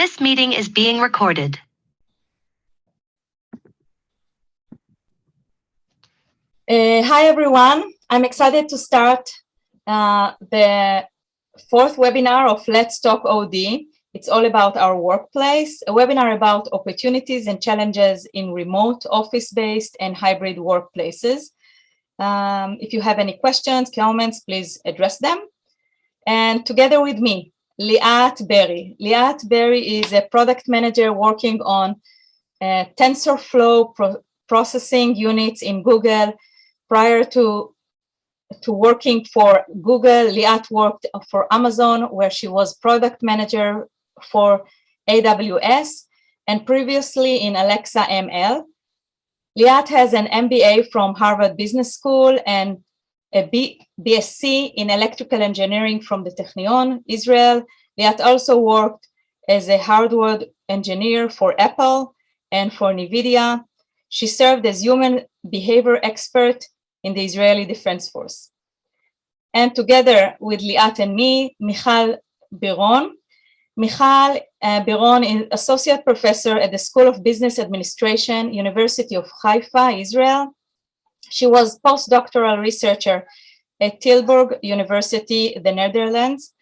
This meeting is being recorded. Hi, everyone. I'm excited to start the fourth webinar of Let's Talk OD. It's all about our workplace, a webinar about opportunities and challenges in remote, office-based, and hybrid workplaces. If you have any questions, comments, please address them. And together with me, Liat Berry. Liat Berry is a product manager working on TensorFlow processing units in Google. Prior to working for Google, Liat worked for Amazon, where she was product manager for AWS, and previously in Alexa ML. Liat has an MBA from Harvard Business School and a BSc in electrical engineering from the Technion, Israel. Liat also worked as a hardware engineer for Apple and for NVIDIA. She served as human behavior expert in the Israeli Defense Force. And together with Liat and me, Michal Biron. Michal Biron is associate professor at the School of Business Administration, University of Haifa, Israel. She was postdoctoral researcher at Tilburg University, the Netherlands,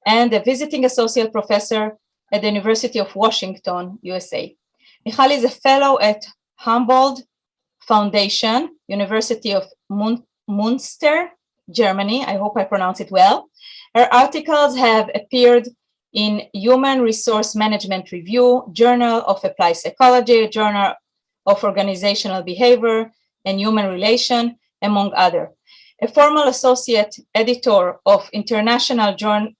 and a visiting associate professor at the University of Washington, USA. Michal is a fellow at Humboldt Foundation, University of Münster, Germany. I hope I pronounce it well. Her articles have appeared in Human Resource Management Review, Journal of Applied Psychology, Journal of Organizational Behavior and Human Relation, among others. A former associate editor of International Journal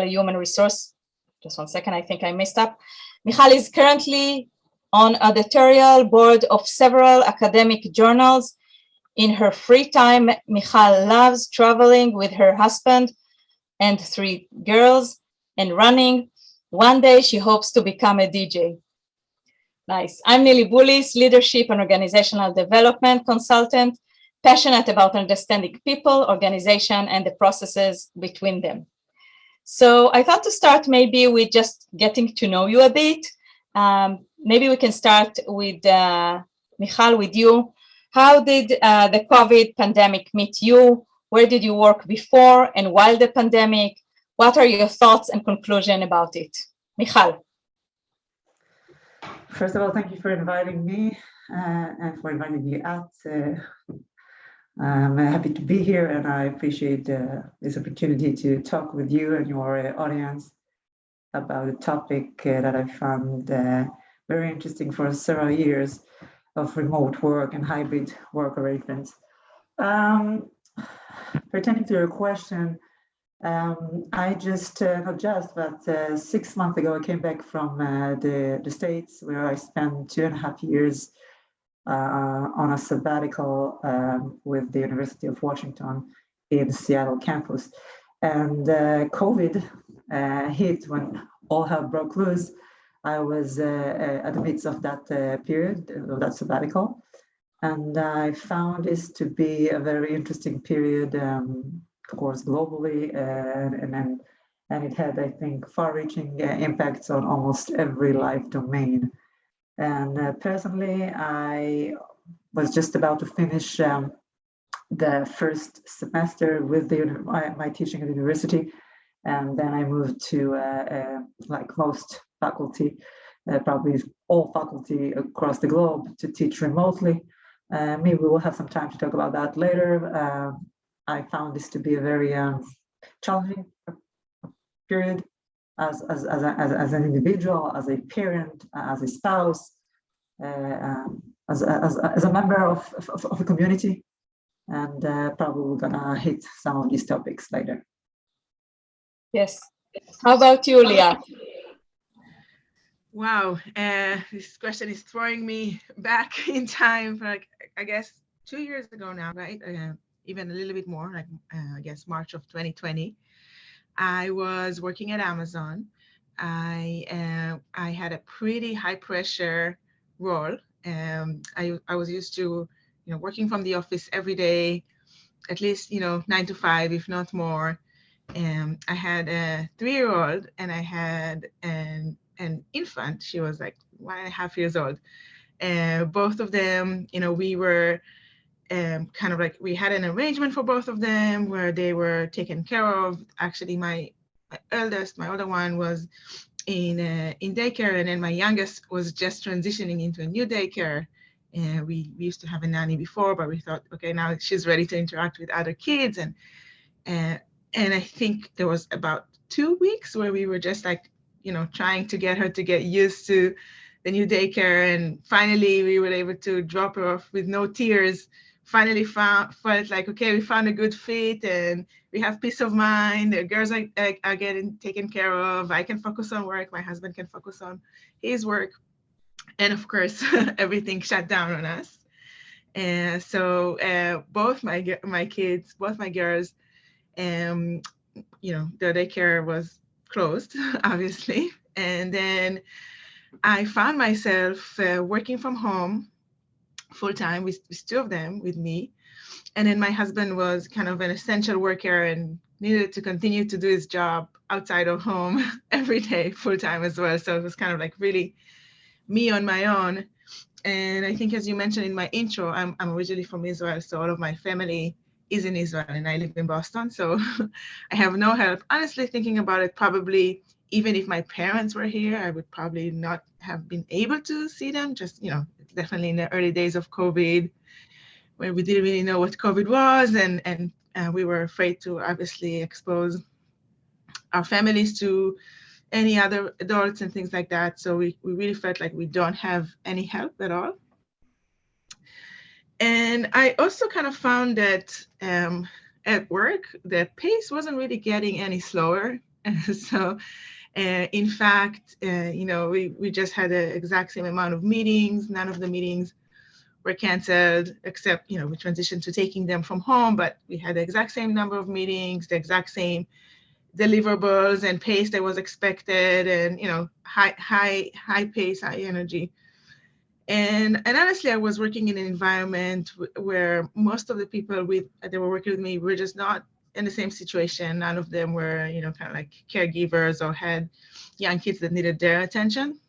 Human Resource. Just one second, I think I messed up. Michal is currently on an editorial board of several academic journals. In her free time, Michal loves traveling with her husband and 3 girls and running. One day she hopes to become a DJ. Nice. I'm Nili Bulis, leadership and organizational development consultant, passionate about understanding people, organization, and the processes between them. So I thought to start maybe with just getting to know you a bit. Maybe we can start with Michal, with you. How did the COVID pandemic meet you? Where did you work before and while the pandemic? What are your thoughts and conclusion about it? Michal. First of all, thank you for inviting me and for inviting me out. I'm happy to be here, and I appreciate this opportunity to talk with you and your audience about a topic that I found very interesting for several years of remote work and hybrid work arrangements. Pertaining to your question, I just, not just, but 6 months ago, I came back from the States, where I spent 2.5 years on a sabbatical with the University of Washington in Seattle campus. And COVID hit when all hell broke loose. I was at the midst of that period, of that sabbatical. And I found this to be a very interesting period, of course, globally, and it had, I think, far-reaching impacts on almost every life domain. And personally, I was just about to finish the first semester with my teaching at the university, and then I moved to, like most faculty, probably all faculty across the globe, to teach remotely. Maybe we will have some time to talk about that later. I found this to be a very challenging period as an individual, as a parent, as a spouse, as a member of a community, and probably we're gonna hit some of these topics later. Yes. How about you, Liat? Wow, this question is throwing me back in time for, like, I guess 2 years ago now, right? Even a little bit more, like I guess March of 2020. I was working at Amazon. I had a pretty high pressure role. I was used to, working from the office every day, at least 9 to 5, if not more. I had a 3-year-old and I had an infant. She was like 1.5 years old. Both of them, we were kind of like, we had an arrangement for both of them where they were taken care of. Actually, my older one was in daycare, and then my youngest was just transitioning into a new daycare. And we used to have a nanny before, but we thought, okay, now she's ready to interact with other kids. And I think there was about 2 weeks where we were just like, trying to get her to get used to the new daycare. And finally, we were able to drop her off with no tears. Finally felt like, okay, we found a good fit and we have peace of mind. The girls are getting taken care of. I can focus on work. My husband can focus on his work. And of course, everything shut down on us. And so both my kids, both my girls, the daycare was closed, obviously. And then I found myself working from home full time with 2 of them with me. And then my husband was kind of an essential worker and needed to continue to do his job outside of home every day full time as well. So it was kind of like really me on my own. And I think, as you mentioned in my intro, I'm originally from Israel, so all of my family is in Israel, and I live in Boston. So I have no help. Honestly, thinking about it, probably even if my parents were here, I would probably not have been able to see them. Just, definitely in the early days of COVID, where we didn't really know what COVID was, and we were afraid to obviously expose our families to any other adults and things like that. So we really felt like we don't have any help at all. And I also kind of found that at work, the pace wasn't really getting any slower. So in fact, we just had the exact same amount of meetings. None of the meetings were canceled, except, we transitioned to taking them from home, but we had the exact same number of meetings, the exact same deliverables and pace that was expected, and high pace, high energy. And honestly, I was working in an environment where most of the people that were working with me were just not in the same situation. None of them were, kind of like caregivers or had young kids that needed their attention.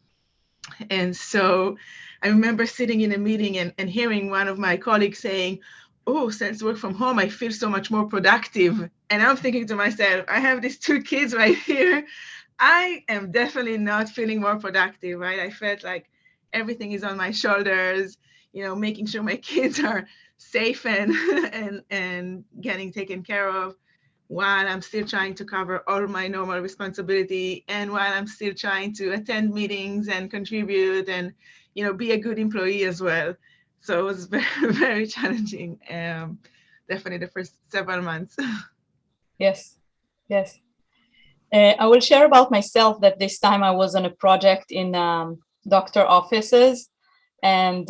And so I remember sitting in a meeting and hearing one of my colleagues saying, "Oh, since work from home, I feel so much more productive." And I'm thinking to myself, I have these 2 kids right here. I am definitely not feeling more productive, right? I felt like everything is on my shoulders, making sure my kids are safe and and getting taken care of, while I'm still trying to cover all my normal responsibility, and while I'm still trying to attend meetings and contribute and, be a good employee as well. So it was very, very challenging. Definitely the first several months. Yes, yes. I will share about myself that this time I was on a project in doctor offices, and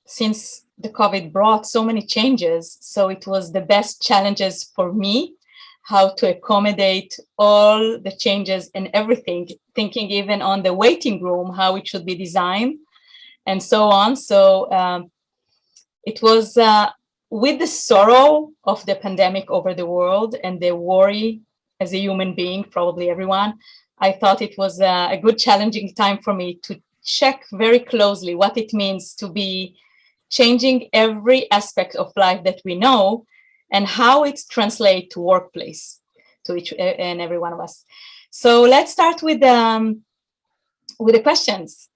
since the COVID brought so many changes, so it was the best challenges for me, how to accommodate all the changes and everything, thinking even on the waiting room, how it should be designed and so on. So it was with the sorrow of the pandemic over the world and the worry as a human being, probably everyone, I thought it was a good challenging time for me to check very closely what it means to be changing every aspect of life that we know and how it translates to workplace to each and every one of us. So let's start with the questions.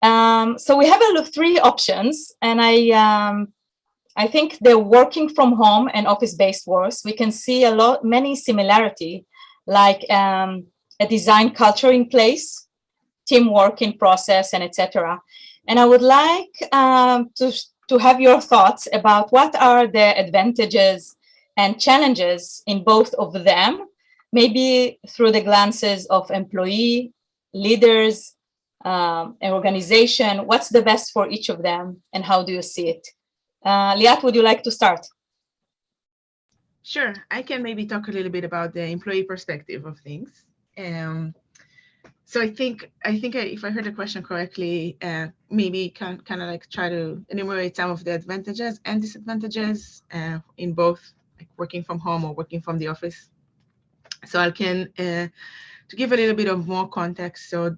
So we have 3 options, and I think the working from home and office-based works, we can see many similarity, like a design culture in place, teamwork in process, and etc. And I would like to have your thoughts about what are the advantages and challenges in both of them, maybe through the glances of employee, leaders, an organization. What's the best for each of them, and how do you see it? Liat, would you like to start? Sure, I can maybe talk a little bit about the employee perspective of things. So I think if I heard the question correctly, maybe kind of like try to enumerate some of the advantages and disadvantages in both like working from home or working from the office. So I can, to give a little bit of more context. So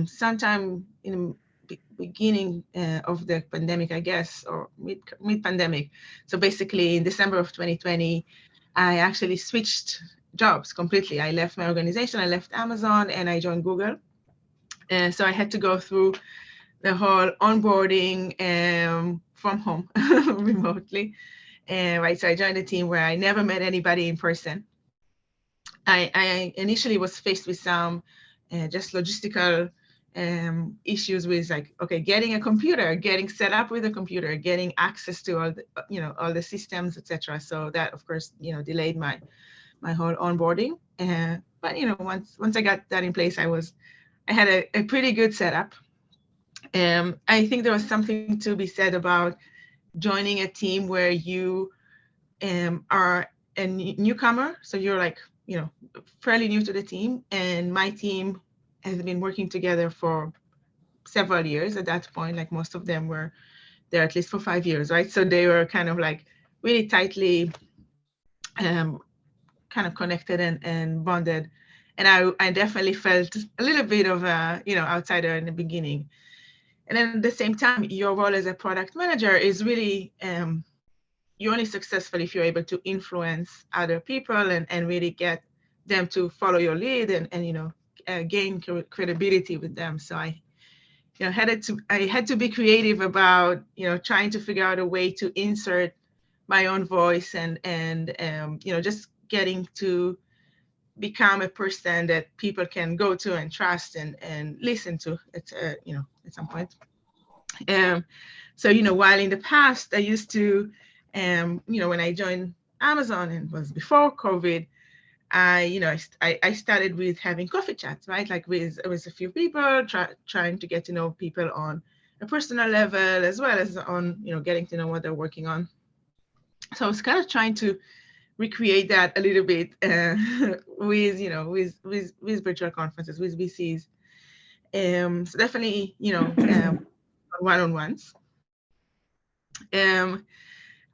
sometime in the beginning of the pandemic, I guess, or mid-pandemic. So basically in December of 2020, I actually switched jobs completely. I left my organization, I left Amazon, and I joined Google. And so I had to go through the whole onboarding from home remotely. Right, so I joined a team where I never met anybody in person. I initially was faced with some just logistical issues with like, okay, getting a computer, getting set up with a computer, getting access to all the, all the systems, etc. So that, of course, delayed my whole onboarding. But once I got that in place, I had a pretty good setup. I think there was something to be said about joining a team where you are a newcomer, so you're like, fairly new to the team, and my team has been working together for several years at that point. Like most of them were there at least for 5 years, right? So they were kind of like really tightly kind of connected and bonded. And I definitely felt a little bit of a, outsider in the beginning. And then at the same time, your role as a product manager is really, you're only successful if you're able to influence other people and really get them to follow your lead and gain credibility with them. So I had to be creative about trying to figure out a way to insert my own voice and just getting to become a person that people can go to and trust and listen to at some point. So while in the past I used to when I joined Amazon, and it was before COVID, I started with having coffee chats, right? Like with a few people, trying to get to know people on a personal level, as well as on, getting to know what they're working on. So I was kind of trying to recreate that a little bit with virtual conferences, with VCs. So definitely, one-on-ones.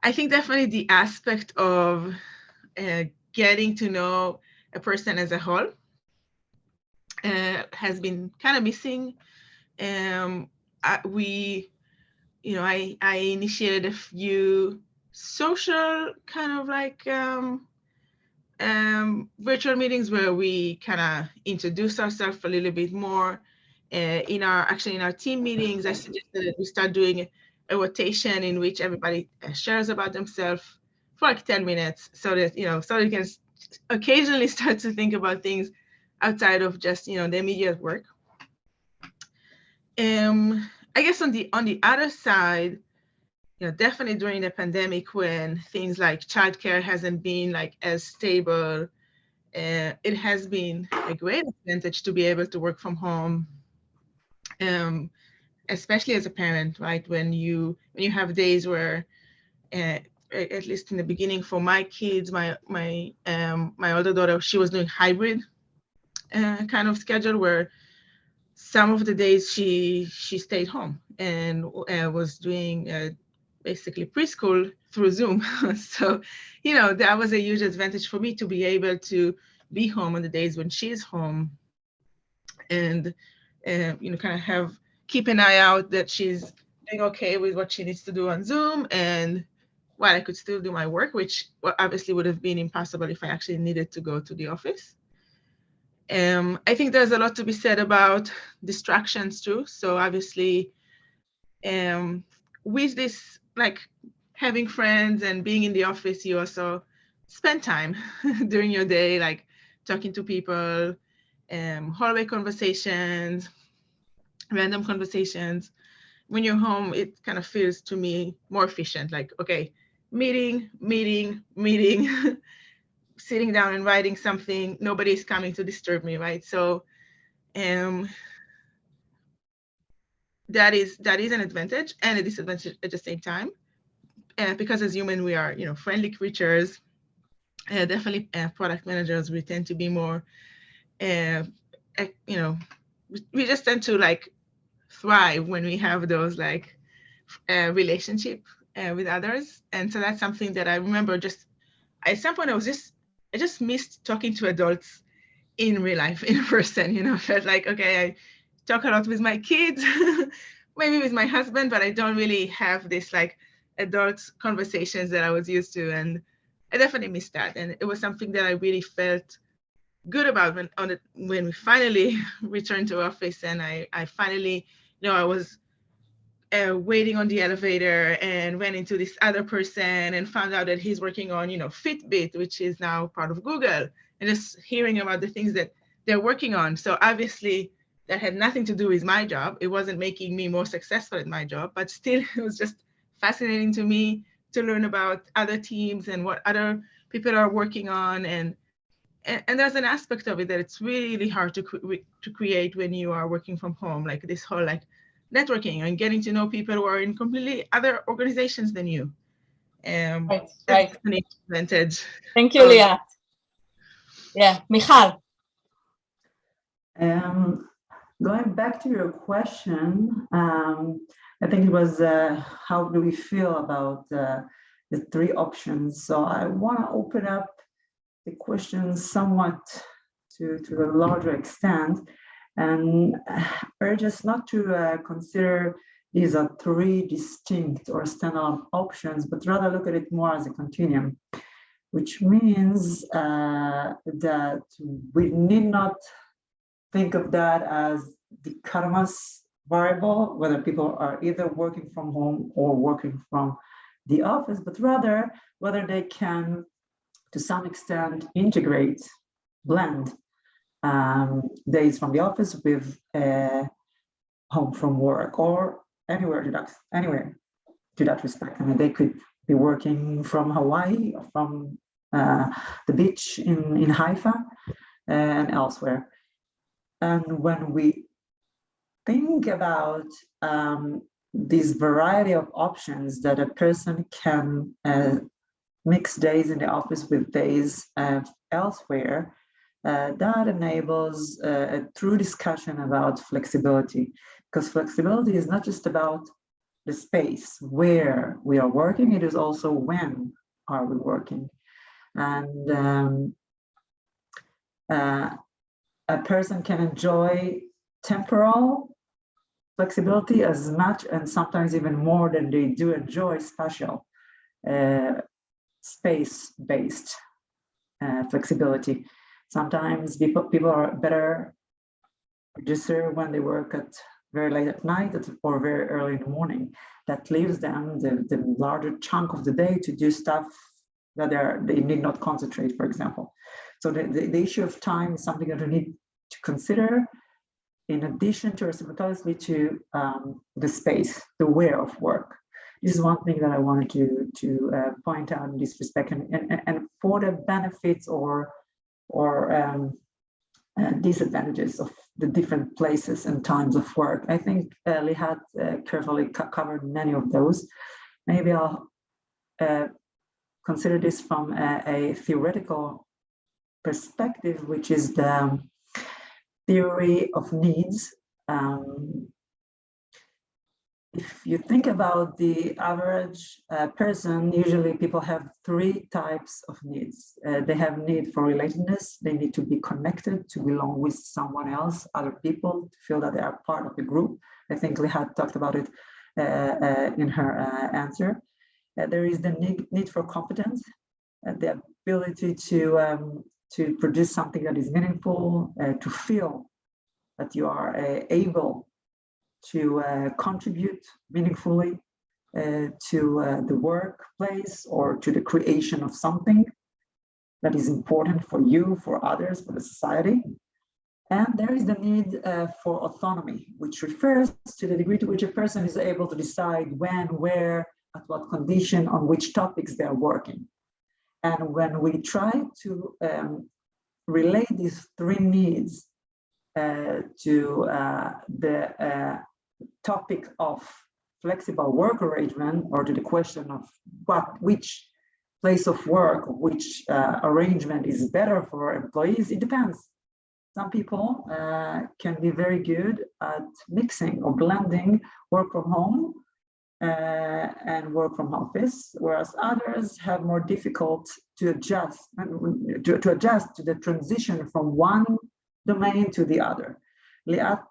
I think definitely the aspect of getting to know a person as a whole has been kind of missing. I initiated a few social kind of like virtual meetings where we kind of introduce ourselves a little bit more. In our team meetings, I suggested that we start doing a rotation in which everybody shares about themselves for like 10 minutes, so that so they can occasionally start to think about things outside of just the immediate work. I guess on the other side, definitely during the pandemic, when things like childcare hasn't been like as stable, it has been a great advantage to be able to work from home, especially as a parent, right? When you have days where, at least in the beginning for my kids, my older daughter, she was doing hybrid kind of schedule where some of the days she stayed home and was doing basically preschool through Zoom. So, that was a huge advantage for me to be able to be home on the days when she's home and, kind of keep an eye out that she's doing okay with what she needs to do on Zoom, and while I could still do my work, which obviously would have been impossible if I actually needed to go to the office. I think there's a lot to be said about distractions too. So obviously, with this, like having friends and being in the office, you also spend time during your day, like talking to people, hallway conversations, random conversations. When you're home, it kind of feels to me more efficient. Like, okay, meeting, sitting down and writing something, nobody's coming to disturb me, right? So that is an advantage and a disadvantage at the same time, because as human we are friendly creatures. Definitely product managers, we tend to be more we just tend to like thrive when we have those like relationship with others. And so that's something that I remember just at some point I was just I just missed talking to adults in real life, in person. I felt like, okay, I talk a lot with my kids, maybe with my husband, but I don't really have this like adult conversations that I was used to. And I definitely missed that. And it was something that I really felt good about when we finally returned to office, and I finally, I was waiting on the elevator and ran into this other person and found out that he's working on, Fitbit, which is now part of Google, and just hearing about the things that they're working on. So obviously that had nothing to do with my job. It wasn't making me more successful at my job, but still it was just fascinating to me to learn about other teams and what other people are working on. And there's an aspect of it that it's really hard to create when you are working from home, like this whole like networking and getting to know people who are in completely other organizations than you. Right. That's an advantage. Thank you, Liat. Yeah, Michal. Going back to your question, I think it was how do we feel about the three options? So I want to open up the question somewhat to a larger extent and urge us not to consider these are three distinct or standalone options, but rather look at it more as a continuum, which means that we need not think of that as dichotomous variable, whether people are either working from home or working from the office, but rather whether they can, to some extent, integrate, blend days from the office with home from work or anywhere to that respect. I mean, they could be working from Hawaii or from the beach in Haifa and elsewhere. And when we think about this variety of options that a person can mix days in the office with days elsewhere, that enables a true discussion about flexibility, because flexibility is not just about the space where we are working, it is also when are we working. And a person can enjoy temporal flexibility as much and sometimes even more than they do enjoy spatial space-based flexibility. Sometimes people are better producer when they work at very late at night or very early in the morning. That leaves them the larger chunk of the day to do stuff that they need not concentrate, for example. So the issue of time is something that we need to consider in addition to or simultaneously to the space, the where of work. This is one thing that I wanted to point out in this respect, and for the benefits or disadvantages of the different places and times of work. I think Liat carefully covered many of those. Maybe I'll consider this from a theoretical perspective, which is the theory of needs. If you think about the average person, usually people have three types of needs. They have need for relatedness. They need to be connected, to belong with someone else, other people, to feel that they are part of the group. I think Liat talked about it in her answer. There is the need for competence, the ability to produce something that is meaningful, to feel that you are able to contribute meaningfully to the workplace or to the creation of something that is important for you, for others, for the society. And there is the need for autonomy, which refers to the degree to which a person is able to decide when, where, at what condition, on which topics they are working. And when we try to relate these three needs to the topic of flexible work arrangement, or to the question of which place of work, which arrangement is better for employees, it depends. Some people can be very good at mixing or blending work from home and work from office, whereas others have more difficult to adjust to the transition from one domain to the other. Liat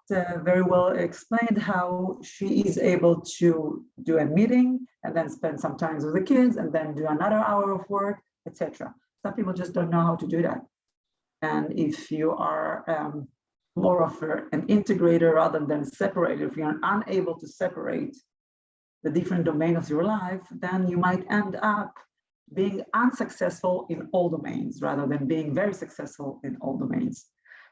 very well explained how she is able to do a meeting and then spend some time with the kids and then do another hour of work, etc. Some people just don't know how to do that. And if you are more of an integrator rather than separator, if you're unable to separate the different domains of your life, then you might end up being unsuccessful in all domains rather than being very successful in all domains.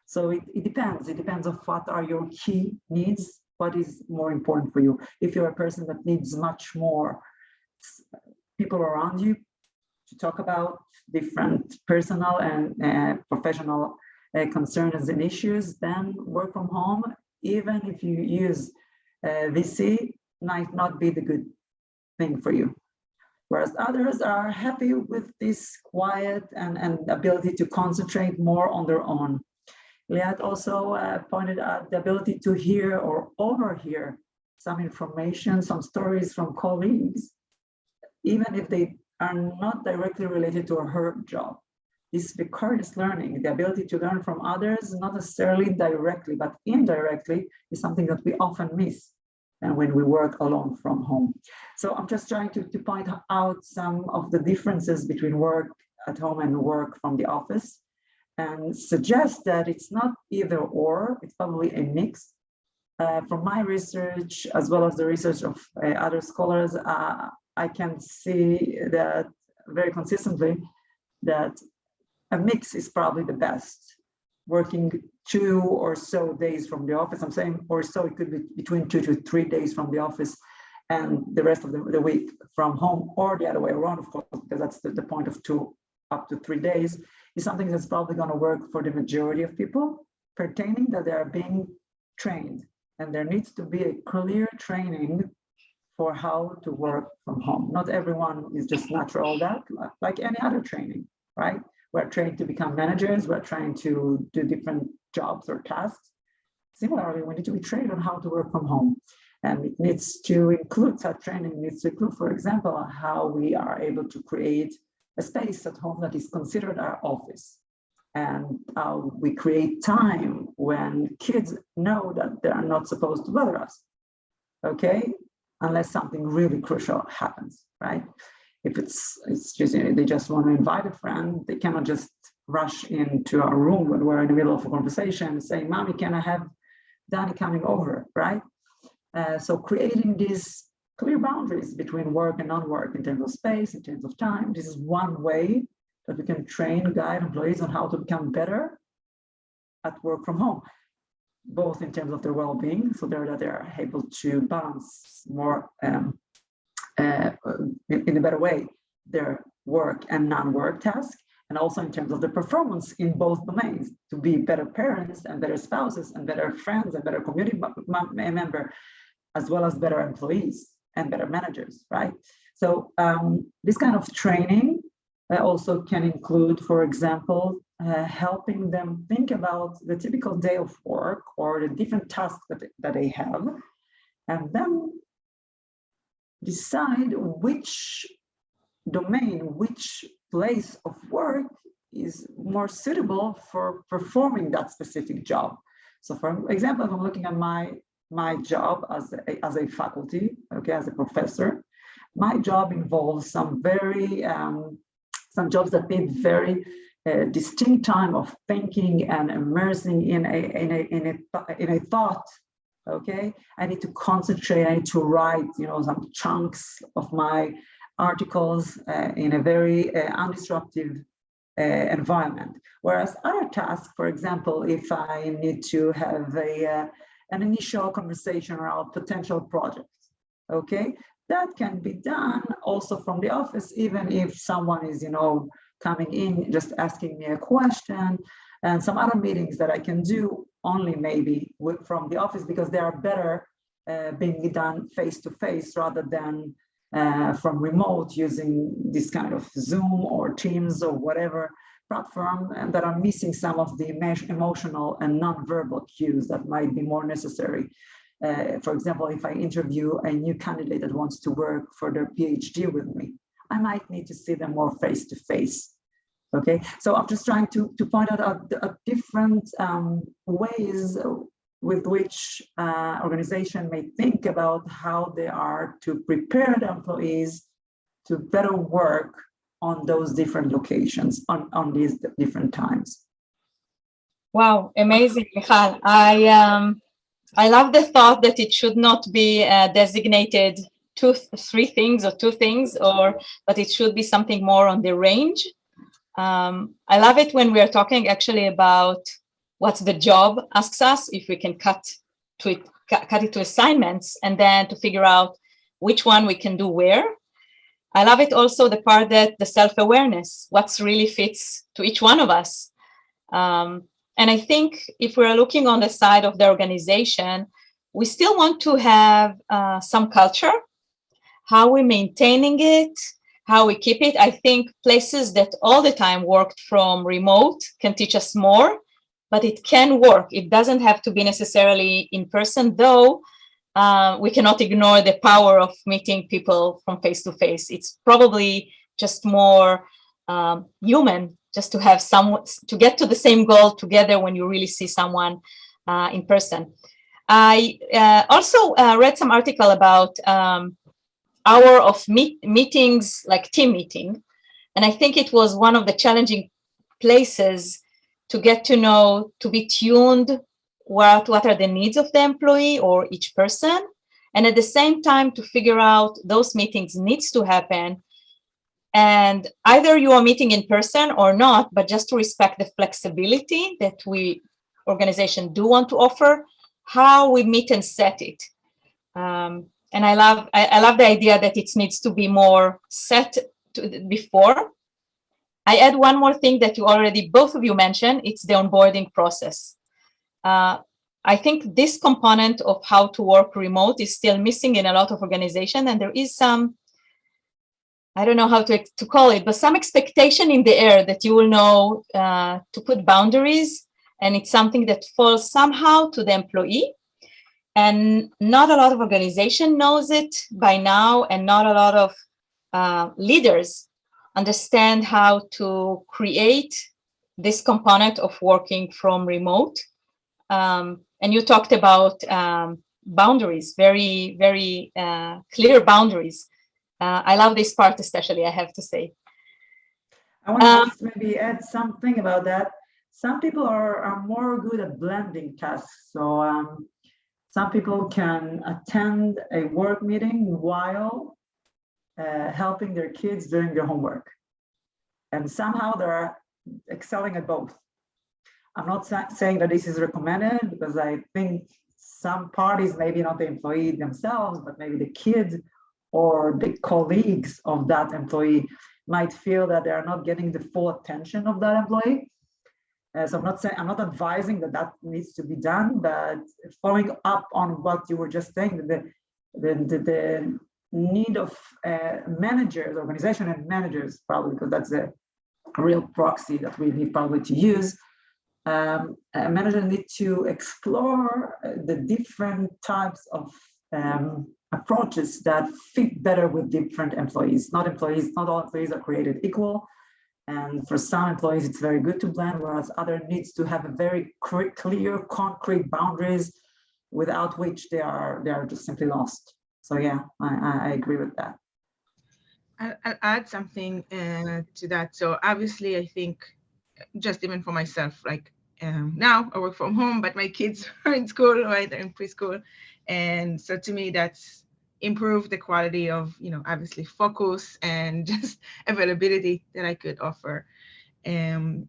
So it depends. It depends on what are your key needs, what is more important for you. If you're a person that needs much more people around you to talk about different personal and professional concerns and issues, then work from home, even if you use VC, might not be the good thing for you. Whereas others are happy with this quiet and ability to concentrate more on their own. Liat also pointed out the ability to hear or overhear some information, some stories from colleagues, even if they are not directly related to her job. This vicarious learning, the ability to learn from others, not necessarily directly, but indirectly, is something that we often miss and when we work alone from home. So I'm just trying to point out some of the differences between work at home and work from the office, and suggest that it's not either or, it's probably a mix. From my research, as well as the research of other scholars, I can see that very consistently that a mix is probably the best. Working 2 or so days from the office, I'm saying or so, it could be between 2 to 3 days from the office and the rest of the week from home, or the other way around, of course, because that's the point of 2 up to 3 days, is something that's probably going to work for the majority of people, pertaining that they are being trained. And there needs to be a clear training for how to work from home. Not everyone is just natural that, like any other training, right? We're trained to become managers, we're trained to do different jobs or tasks. Similarly, we need to be trained on how to work from home. And it needs to include, such training needs to include, for example, how we are able to create a space at home that is considered our office. And how we create time when kids know that they are not supposed to bother us, okay? Unless something really crucial happens, right? If it's just, they just want to invite a friend, they cannot just rush into our room when we're in the middle of a conversation and say, Mommy, can I have Danny coming over, right? So creating these clear boundaries between work and non-work in terms of space, in terms of time, this is one way that we can train, guide employees on how to become better at work from home, both in terms of their well-being, so that they're able to balance more in a better way their work and non-work tasks, and also in terms of the performance in both domains, to be better parents and better spouses and better friends and better community member, as well as better employees and better managers, right? So this kind of training also can include, for example, helping them think about the typical day of work or the different tasks that they have, and then decide which domain, which place of work is more suitable for performing that specific job. So for example, if I'm looking at my job as a faculty, okay, as a professor, my job involves some very some jobs that need very distinct time of thinking and immersing in a thought. Okay, I need to concentrate. I need to write, some chunks of my articles in a very undisruptive environment. Whereas other tasks, for example, if I need to have an initial conversation around potential projects, okay, that can be done also from the office, even if someone is, coming in, just asking me a question, and some other meetings that I can do only maybe from the office, because they are better being done face-to-face rather than from remote, using this kind of Zoom or Teams or whatever platform, and that are missing some of the emotional and non-verbal cues that might be more necessary For example, if I interview a new candidate that wants to work for their PhD with me, I might need to see them more face to face. Okay, so I'm just trying to point out different ways with which organization may think about how they are to prepare the employees to better work on those different locations on these different times. Wow, amazing, Michal. I love the thought that it should not be designated three things, but it should be something more on the range. I love it when we are talking actually about what's the job asks us, if we can cut it to assignments, and then to figure out which one we can do where. I love it also the part that the self-awareness, what's really fits to each one of us. And I think if we're looking on the side of the organization, we still want to have some culture, how we're maintaining it, how we keep it. I think places that all the time worked from remote can teach us more, but it can work. It doesn't have to be necessarily in person, though we cannot ignore the power of meeting people from face to face. It's probably just more human just to have someone, to get to the same goal together when you really see someone in person. I also read some article about hour of meetings, like team meeting. And I think it was one of the challenging places to get to know, to be tuned, what are the needs of the employee or each person. And at the same time, to figure out those meetings needs to happen. And either you are meeting in person or not, but just to respect the flexibility that we organization do want to offer, how we meet and set it. And I love the idea that it needs to be more set before. I add one more thing that you already, both of you mentioned, it's the onboarding process. I think this component of how to work remote is still missing in a lot of organizations, and there is some, I don't know how to call it, but some expectation in the air that you will know to put boundaries, and it's something that falls somehow to the employee. And not a lot of organization knows it by now, and not a lot of leaders understand how to create this component of working from remote. And you talked about boundaries, very, very clear boundaries. I love this part especially, I have to say. I want to just maybe add something about that. Some people are more good at blending tasks. So some people can attend a work meeting while helping their kids doing their homework. And somehow they're excelling at both. I'm not saying that this is recommended, because I think some parties, maybe not the employee themselves, but maybe the kids or the colleagues of that employee might feel that they are not getting the full attention of that employee. So I'm not advising that needs to be done, but following up on what you were just saying, the need of managers, organization and managers, probably, because that's a real proxy that we need probably to use. Managers need to explore the different types of approaches that fit better with different employees. Not all employees are created equal. And for some employees, it's very good to blend, whereas other needs to have a very clear, concrete boundaries without which they are just simply lost. So yeah, I agree with that. I'll add something to that. So obviously, I think just even for myself, like now I work from home, but my kids are in school, right? They're in preschool. And so to me, that's improved the quality of, obviously focus and just availability that I could offer. And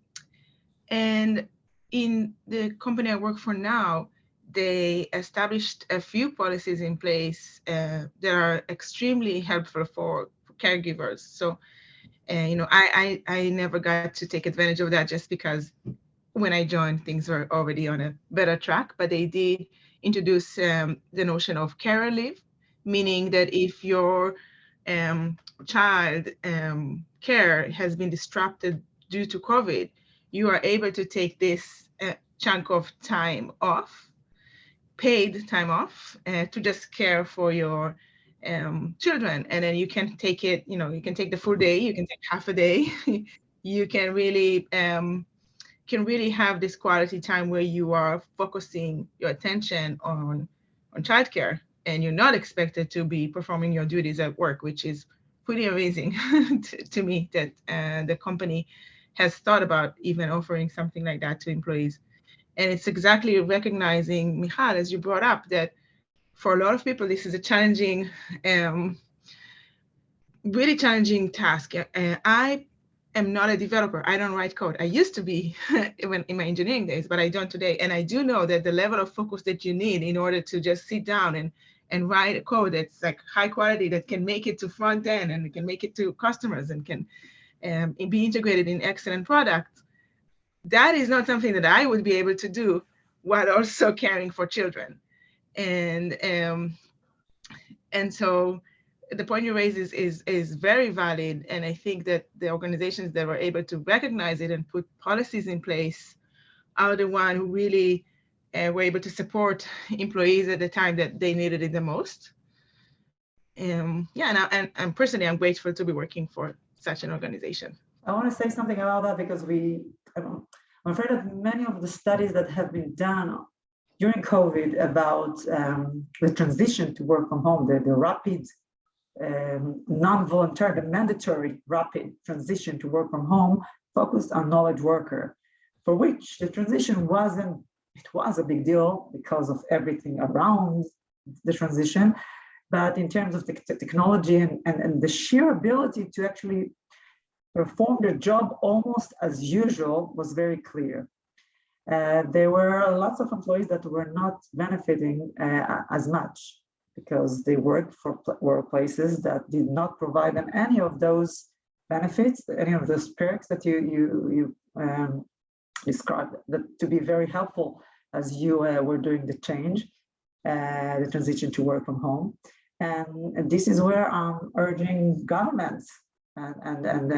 in the company I work for now, they established a few policies in place that are extremely helpful for caregivers. So, I never got to take advantage of that just because when I joined, things were already on a better track, but they did introduce the notion of carer leave, meaning that if your child care has been disrupted due to COVID, you are able to take this chunk of time off paid time off to just care for your children. And then you can take it, you can take the full day, you can take half a day. You can really have this quality time where you are focusing your attention on childcare, and you're not expected to be performing your duties at work, which is pretty amazing to me that the company has thought about even offering something like that to employees. And it's exactly recognizing, Michal, as you brought up, that for a lot of people, this is a challenging, really challenging task. I am not a developer. I don't write code. I used to be in my engineering days, but I don't today. And I do know that the level of focus that you need in order to just sit down and write a code that's like high quality, that can make it to front end and can make it to customers and can be integrated in excellent products, that is not something that I would be able to do while also caring for children. And so the point you raise is very valid. And I think that the organizations that were able to recognize it and put policies in place are the one who really were able to support employees at the time that they needed it the most. And personally, I'm grateful to be working for such an organization. I want to say something about that because I'm afraid that many of the studies that have been done during COVID about the transition to work from home, the rapid, non-voluntary, the mandatory rapid transition to work from home focused on knowledge worker, for which the transition was a big deal because of everything around the transition. But in terms of the technology and the sheer ability to actually perform their job almost as usual was very clear. There were lots of employees that were not benefiting as much because they worked for workplaces that did not provide them any of those benefits, any of those perks that you described that to be very helpful as you were doing the change, the transition to work from home. And this is where I'm urging governments and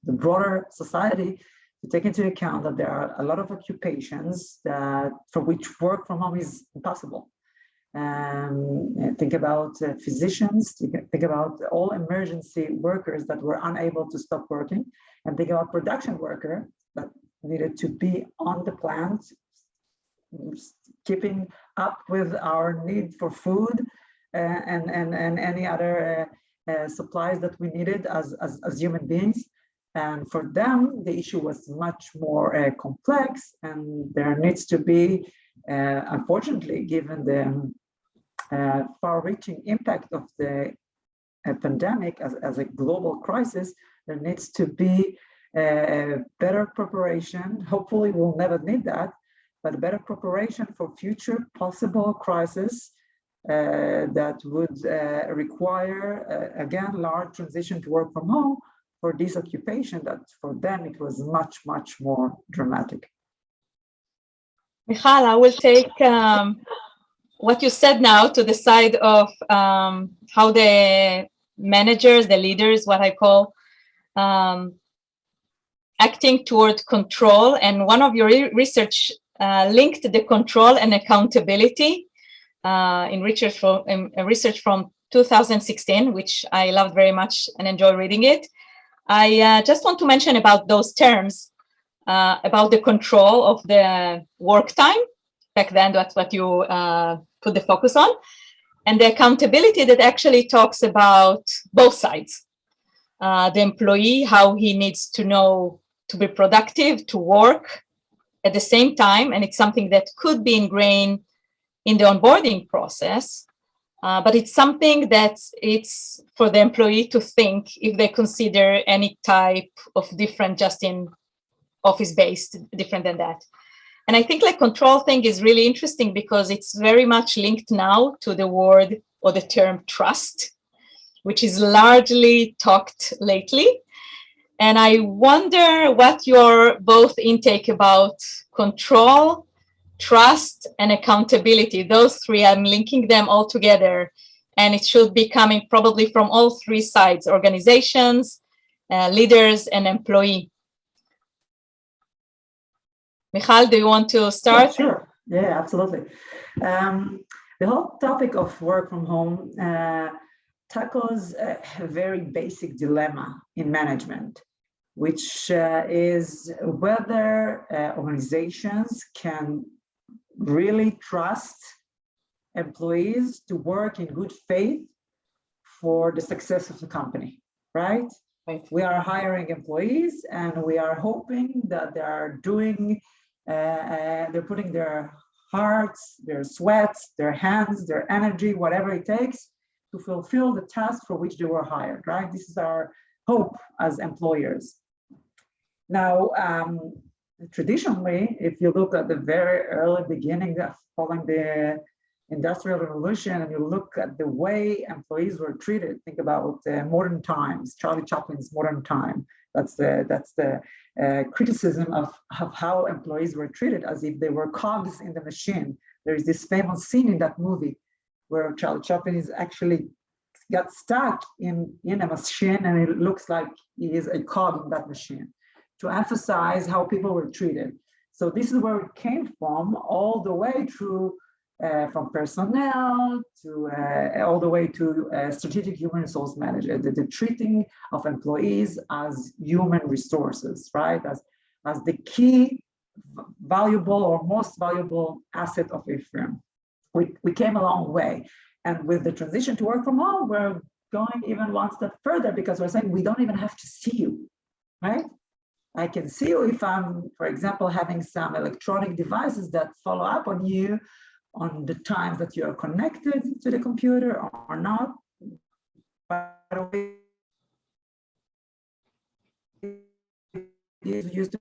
the broader society to take into account that there are a lot of occupations for which work from home is impossible. Think about physicians, think about all emergency workers that were unable to stop working, and think about production workers that needed to be on the plant, keeping up with our need for food and any other supplies that we needed as human beings. And for them, the issue was much more complex, and there needs to be, unfortunately, given the far-reaching impact of the pandemic as a global crisis, there needs to be better preparation. Hopefully, we'll never need that, but better preparation for future possible crises that would require, again, large transition to work from home for this occupation that for them it was much, much more dramatic. Michal, I will take what you said now to the side of how the managers, the leaders, what I call acting toward control. And one of your research linked the control and accountability in research from 2016, which I loved very much and enjoy reading it. I just want to mention about those terms, about the control of the work time. Back then, that's what you put the focus on. And the accountability that actually talks about both sides. The employee, how he needs to know to be productive, to work at the same time. And it's something that could be ingrained in the onboarding process. But it's something that it's for the employee to think if they consider any type of different, just in office-based, different than that. And I think like control thing is really interesting because it's very much linked now to the word or the term trust, which is largely talked lately. And I wonder what your both intake about control, trust, and accountability. Those three, I'm linking them all together. And it should be coming probably from all three sides, organizations, leaders, and employee. Michal, do you want to start? Sure. Yeah, absolutely. The whole topic of work from home tackles a very basic dilemma in management, which is whether organizations can really trust employees to work in good faith for the success of the company, right? Right. We are hiring employees and we are hoping that they are doing, they're putting their hearts, their sweats, their hands, their energy, whatever it takes to fulfill the task for which they were hired, right? This is our hope as employers. Now, traditionally, if you look at the very early beginning of following the Industrial Revolution and you look at the way employees were treated, think about modern times, Charlie Chaplin's Modern Time. That's the criticism of how employees were treated as if they were cogs in the machine. There is this famous scene in that movie where Charlie Chaplin is actually got stuck in a machine and it looks like he is a cog in that machine, to emphasize how people were treated. So this is where it came from, all the way through from personnel to all the way to strategic human resource manager, the treating of employees as human resources, right? As the key valuable or most valuable asset of a firm. We came a long way. And with the transition to work from home, we're going even one step further because we're saying we don't even have to see you, right? I can see you if I'm, for example, having some electronic devices that follow up on you on the times that you are connected to the computer or not. By the way, used to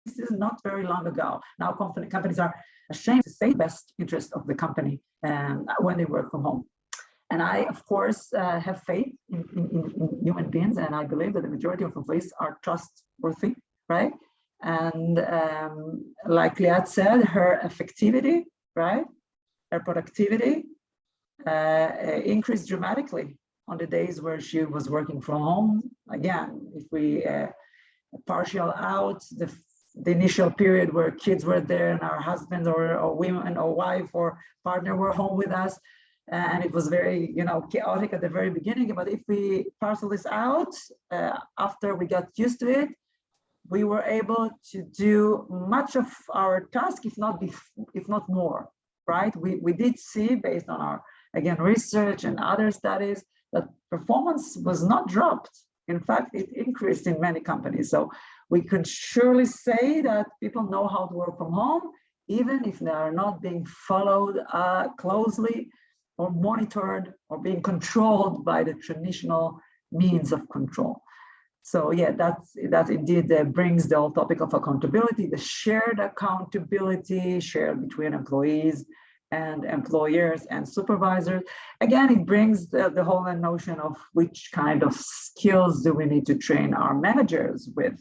this is not very long ago. Now companies are ashamed to say the best interest of the company when they work from home. And I, of course, have faith in human beings, and I believe that the majority of employees are trustworthy, right? And like Liat said, her effectivity, right, her productivity increased dramatically on the days where she was working from home. Again, if we partial out the initial period where kids were there and our husbands or women or wife or partner were home with us, and it was very, chaotic at the very beginning. But if we parcel this out, after we got used to it, we were able to do much of our task, if not more, right? We did see, based on our, again, research and other studies, that performance was not dropped. In fact, it increased in many companies. So we can surely say that people know how to work from home, even if they are not being followed closely or monitored or being controlled by the traditional means of control. So yeah, that indeed brings the whole topic of accountability, the shared accountability shared between employees and employers and supervisors. Again, it brings the whole notion of which kind of skills do we need to train our managers with,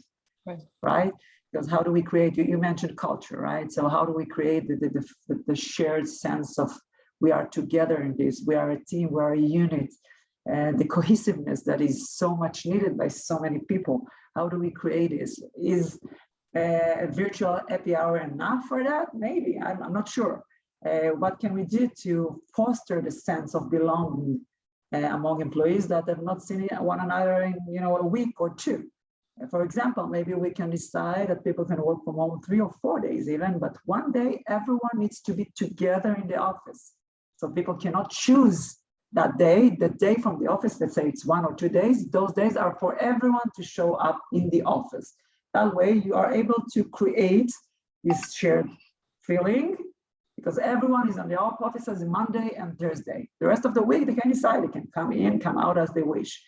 right? Because how do we create, you mentioned culture, right? So how do we create the shared sense of we are together in this, we are a team, we are a unit, and the cohesiveness that is so much needed by so many people. How do we create this? Is a virtual happy hour enough for that? Maybe, I'm not sure. What can we do to foster the sense of belonging among employees that have not seen one another in a week or two? For example, maybe we can decide that people can work from home 3 or 4 days even, but one day everyone needs to be together in the office. So people cannot choose that day, the day from the office, let's say it's 1 or 2 days, those days are for everyone to show up in the office. That way you are able to create this shared feeling, because everyone is on the office on Monday and Thursday. The rest of the week, they can decide, they can come in, come out as they wish.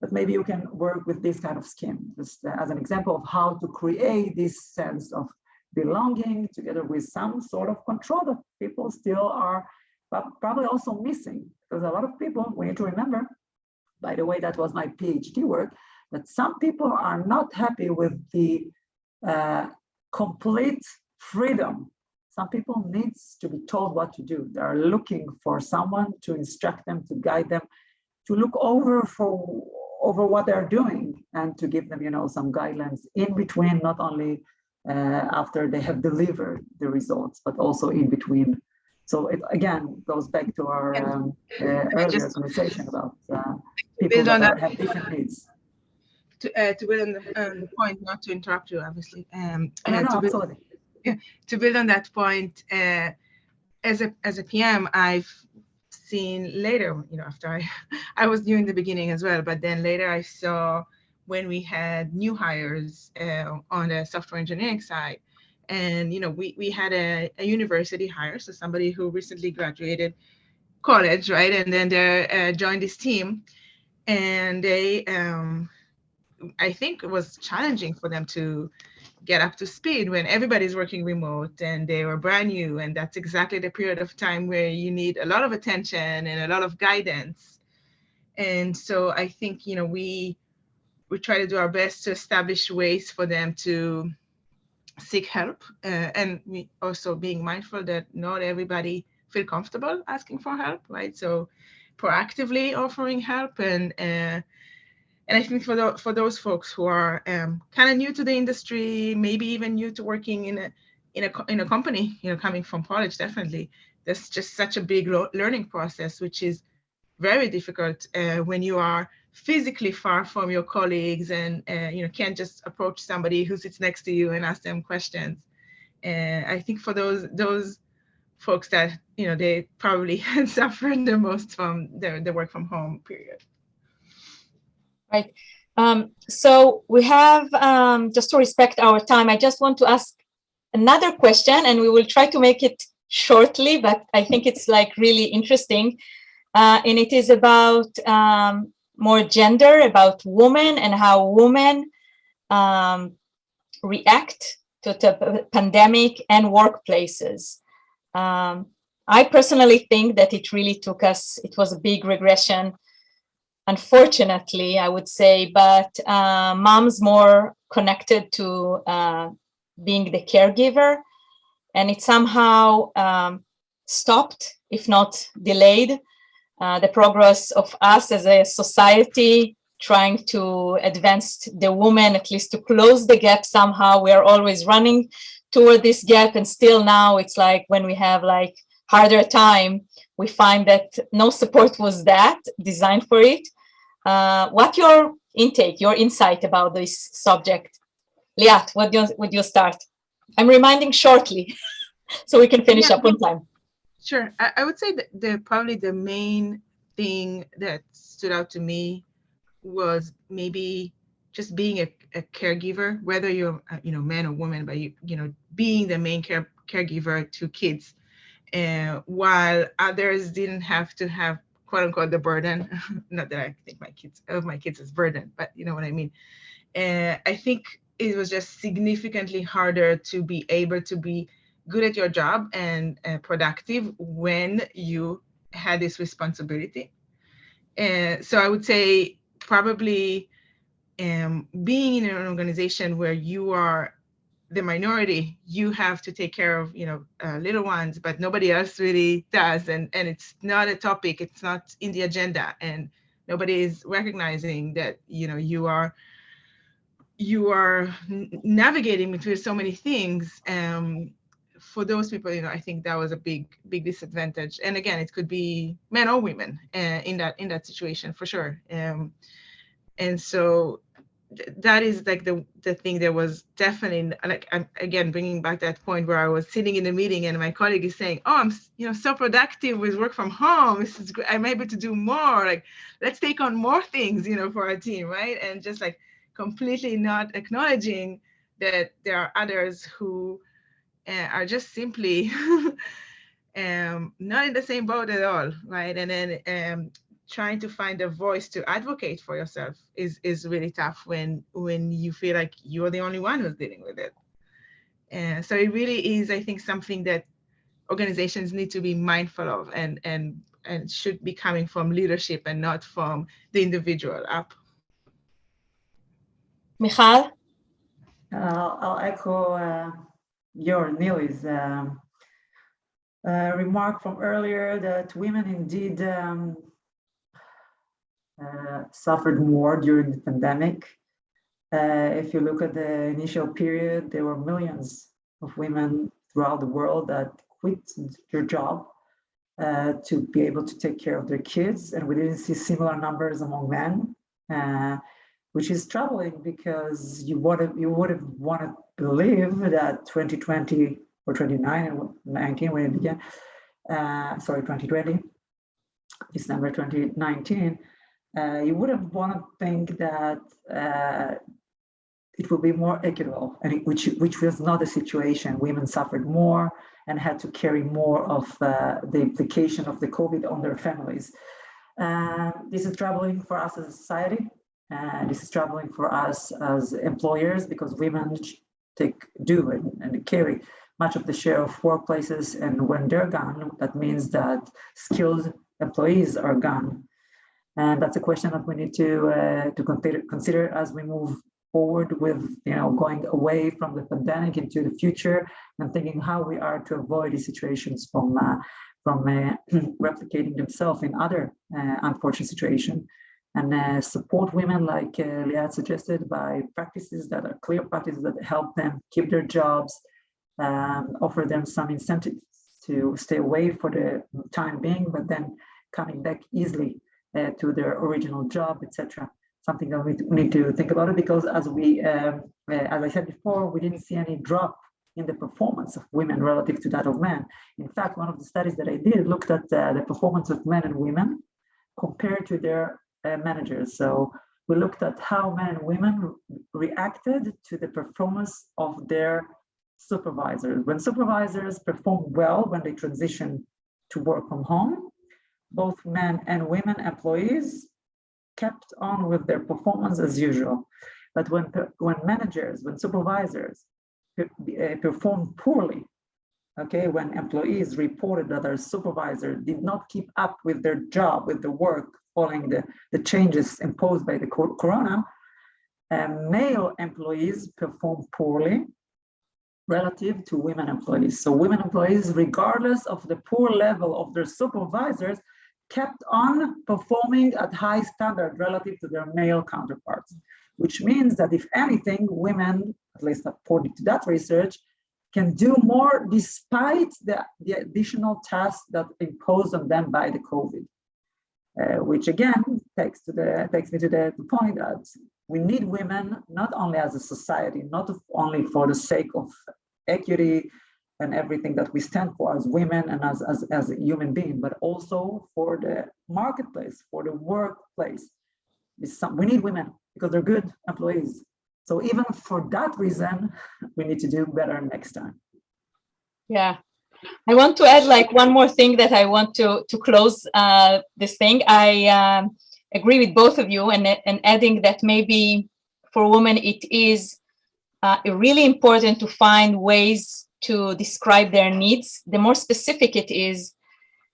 But maybe you can work with this kind of scheme, just as an example of how to create this sense of belonging together with some sort of control that people still are probably also missing. Because a lot of people, we need to remember, by the way, that was my PhD work, that some people are not happy with the complete freedom. Some people need to be told what to do. They are looking for someone to instruct them, to guide them. look over what they're doing and to give them, some guidelines in between, not only after they have delivered the results, but also in between. So it again goes back to our earlier conversation about people that have different needs. To build on the point, not to interrupt you, obviously. No, absolutely. To build on that point, as a PM, I've seen later, after I was new in the beginning as well, but then later I saw when we had new hires on the software engineering side, and we had a university hire, so somebody who recently graduated college, right, and then they joined this team, and they I think it was challenging for them to get up to speed when everybody's working remote and they were brand new. And that's exactly the period of time where you need a lot of attention and a lot of guidance. And so I think, we try to do our best to establish ways for them to seek help. And we also being mindful that not everybody feel comfortable asking for help, right? So proactively offering help and I think for those folks who are kind of new to the industry, maybe even new to working in a company, coming from college, definitely, there's just such a big learning process, which is very difficult when you are physically far from your colleagues and can't just approach somebody who sits next to you and ask them questions. And I think for those folks that they probably suffered the most from the work from home period. Right. So we have, just to respect our time, I just want to ask another question, and we will try to make it shortly, but I think it's really interesting. And it is about more gender, about women and how women react to the pandemic and workplaces. I personally think that it really it was a big regression, unfortunately, I would say, but mom's more connected to being the caregiver, and it somehow stopped, if not delayed, the progress of us as a society trying to advance the woman, at least to close the gap somehow. We are always running toward this gap, and still now it's when we have harder time, we find that no support was designed for it. What your intake, your insight about this subject? Liat, would you start? I'm reminding shortly so we can finish up on time. Sure. I would say that probably the main thing that stood out to me was maybe just being a caregiver, whether you're man or woman, but being the main caregiver to kids, while others didn't have to have quote unquote the burden. Not that I think my kids as burden, but you know what I mean. I think it was just significantly harder to be able to be good at your job and productive when you had this responsibility. So I would say probably being in an organization where you are the minority, you have to take care of little ones, but nobody else really does, and it's not a topic, it's not in the agenda, and nobody is recognizing that you are navigating between so many things. For those people, I think that was a big disadvantage. And again, it could be men or women in that situation for sure. And so that is the thing that was definitely I'm again bringing back that point where I was sitting in the meeting and my colleague is saying, oh, I'm so productive with work from home, this is great, I'm able to do more, let's take on more things for our team, right? And just completely not acknowledging that there are others who are just simply not in the same boat at all, right? And then trying to find a voice to advocate for yourself is really tough when you feel like you're the only one who's dealing with it. And so it really is, I think, something that organizations need to be mindful of and should be coming from leadership and not from the individual up. Michal? I'll echo Nili's remark from earlier that women indeed suffered more during the pandemic. If you look at the initial period, there were millions of women throughout the world that quit their job to be able to take care of their kids, and we didn't see similar numbers among men, which is troubling because you would have wanted to believe that 2020 or 2019 when it began, 2020, December 2019, you would have wanted to think that it will be more equitable, and which was not the situation. Women suffered more and had to carry more of the implication of the COVID on their families. This is troubling for us as a society. This is troubling for us as employers because women and carry much of the share of workplaces, and when they're gone, that means that skilled employees are gone. And that's a question that we need to consider as we move forward with, going away from the pandemic into the future and thinking how we are to avoid these situations from replicating themselves in other unfortunate situations, and support women like Liat suggested by practices that are clear practices that help them keep their jobs, offer them some incentives to stay away for the time being, but then coming back easily to their original job, etc. Something that we need to think about it, because as I said before, we didn't see any drop in the performance of women relative to that of men. In fact, one of the studies that I did looked at the performance of men and women compared to their managers. So we looked at how men and women reacted to the performance of their supervisors. When supervisors performed well when they transitioned to work from home, both men and women employees kept on with their performance as usual. But when managers, when supervisors performed poorly, okay, when employees reported that their supervisor did not keep up with their job, with the work, following the changes imposed by the corona, male employees performed poorly relative to women employees. So women employees, regardless of the poor level of their supervisors, kept on performing at high standard relative to their male counterparts, which means that if anything, women, at least according to that research, can do more despite the additional tasks that imposed on them by the COVID, which again takes me to the point that we need women not only as a society, not only for the sake of equity and everything that we stand for as women and as a human being, but also for the marketplace, for the workplace. We need women because they're good employees. So even for that reason, we need to do better next time. Yeah, I want to add one more thing that I want to close this thing. I agree with both of you, and adding that maybe for women it is really important to find ways to describe their needs. The more specific it is,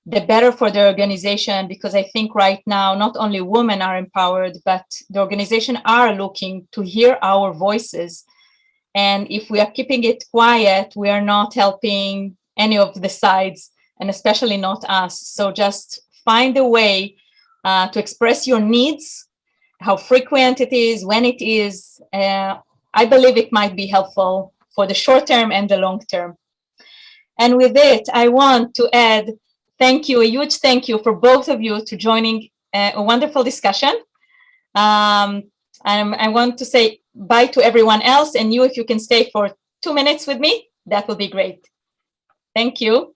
the better for the organization, because I think right now not only women are empowered, but the organization are looking to hear our voices. And if we are keeping it quiet, we are not helping any of the sides, and especially not us. So just find a way to express your needs, how frequent it is, when it is. I believe it might be helpful for the short term and the long term. And with it, I want to add a huge thank you for both of you to joining a wonderful discussion. I want to say bye to everyone else, and you, if you can stay for 2 minutes with me, that would be great. Thank you.